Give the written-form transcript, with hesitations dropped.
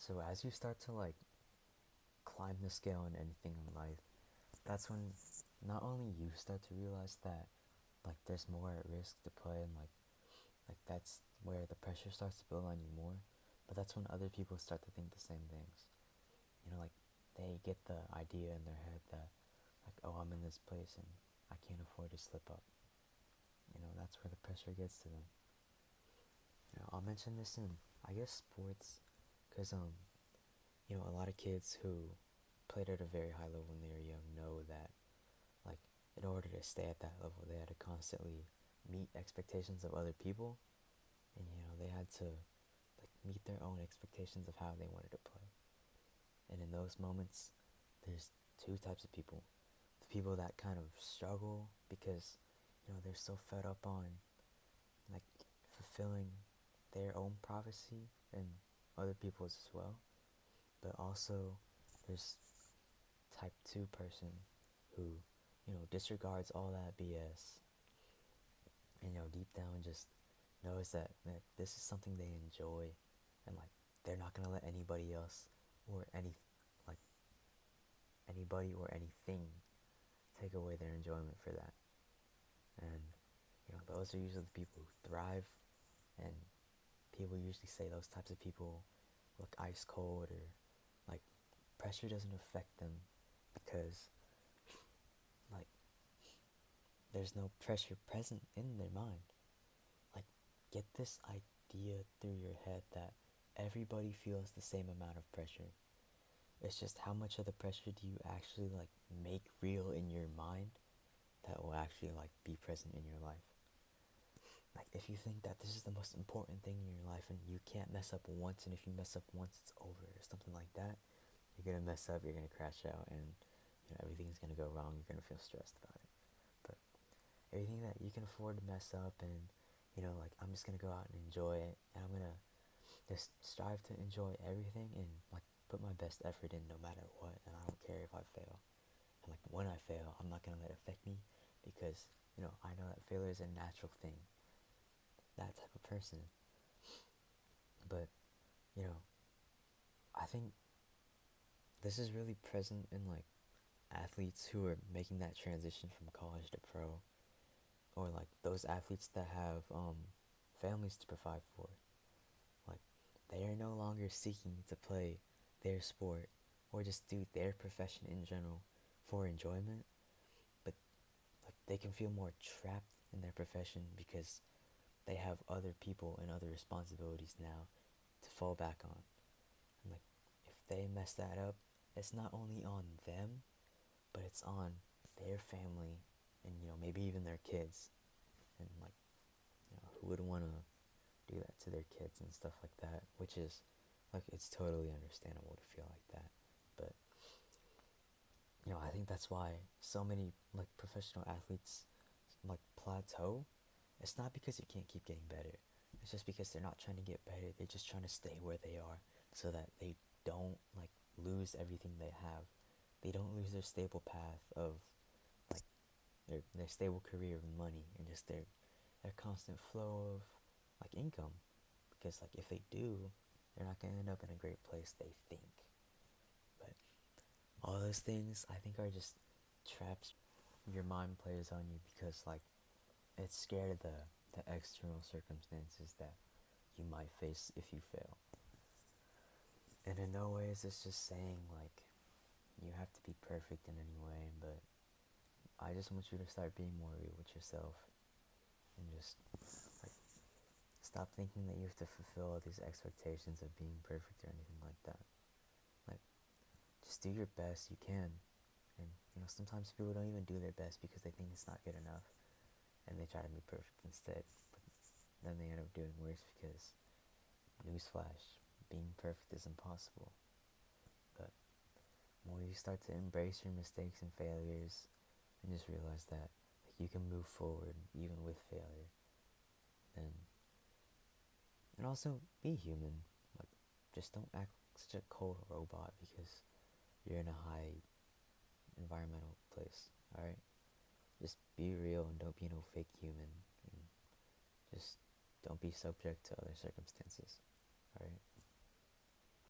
So as you start to like climb the scale in anything in life, that's when not only you start to realize that like there's more at risk to play, and like that's where the pressure starts to build on you more, but that's when other people start to think the same things. Like they get the idea in their head that like, oh, I'm in this place and I can't afford to slip up. That's where the pressure gets to them. I'll mention this in, I guess, sports, because a lot of kids who played at a very high level when they were young know that, like, in order to stay at that level, they had to constantly meet expectations of other people, and they had to like meet their own expectations of how they wanted to play. And in those moments, there's two types of people: the people that kind of struggle because they're so fed up on like fulfilling their own prophecy and other people's as well. But also, there's type 2 person who, disregards all that BS and, deep down just knows that this is something they enjoy, and like they're not gonna let anybody else or like anybody or anything take away their enjoyment for that. And those are usually the people who thrive, and people usually say those types of people look ice cold, or like pressure doesn't affect them because like there's no pressure present in their mind. Like, get this idea through your head that everybody feels the same amount of pressure. It's just how much of the pressure do you actually like make real in your mind that will actually like be present in your life. Like, if you think that this is the most important thing in your life and you can't mess up once, and if you mess up once it's over or something like that, you're gonna mess up, you're gonna crash out, and everything's gonna go wrong. You're gonna feel stressed about it. But everything that you can afford to mess up, and like, I'm just gonna go out and enjoy it, and I'm gonna just strive to enjoy everything and like put my best effort in no matter what, and I don't care if I fail. And like, when I fail, I'm not gonna let it affect me, because I know that failure is a natural thing. That type of person. But you know I think this is really present in like athletes who are making that transition from college to pro, or like those athletes that have families to provide for. Like, they are no longer seeking to play their sport or just do their profession in general for enjoyment, but like they can feel more trapped in their profession because they have other people and other responsibilities now to fall back on. And like, if they mess that up, it's not only on them, but it's on their family, and maybe even their kids. And like, who would want to do that to their kids and stuff like that, which is like, it's totally understandable to feel like that. But I think that's why so many like professional athletes like plateau. It's not because you can't keep getting better. It's just because they're not trying to get better. They're just trying to stay where they are so that they don't like lose everything they have. They don't lose their stable path of like their stable career of money, and just their constant flow of like income. Because like, if they do, they're not gonna end up in a great place, they think. But all those things, I think, are just traps your mind plays on you, because like it's scared of the external circumstances that you might face if you fail. And in no way is this just saying like you have to be perfect in any way, but I just want you to start being more real with yourself, and just like stop thinking that you have to fulfill all these expectations of being perfect or anything like that. Like, just do your best you can. And sometimes people don't even do their best because they think it's not good enough, and they try to be perfect instead. But then they end up doing worse, because newsflash, being perfect is impossible. But the more you start to embrace your mistakes and failures, and just realize that like, you can move forward even with failure, then, and also be human. Like, just don't act like such a cold robot because you're in a high environmental place. All right, just be real and don't be no fake human, and just don't be subject to other circumstances. All right.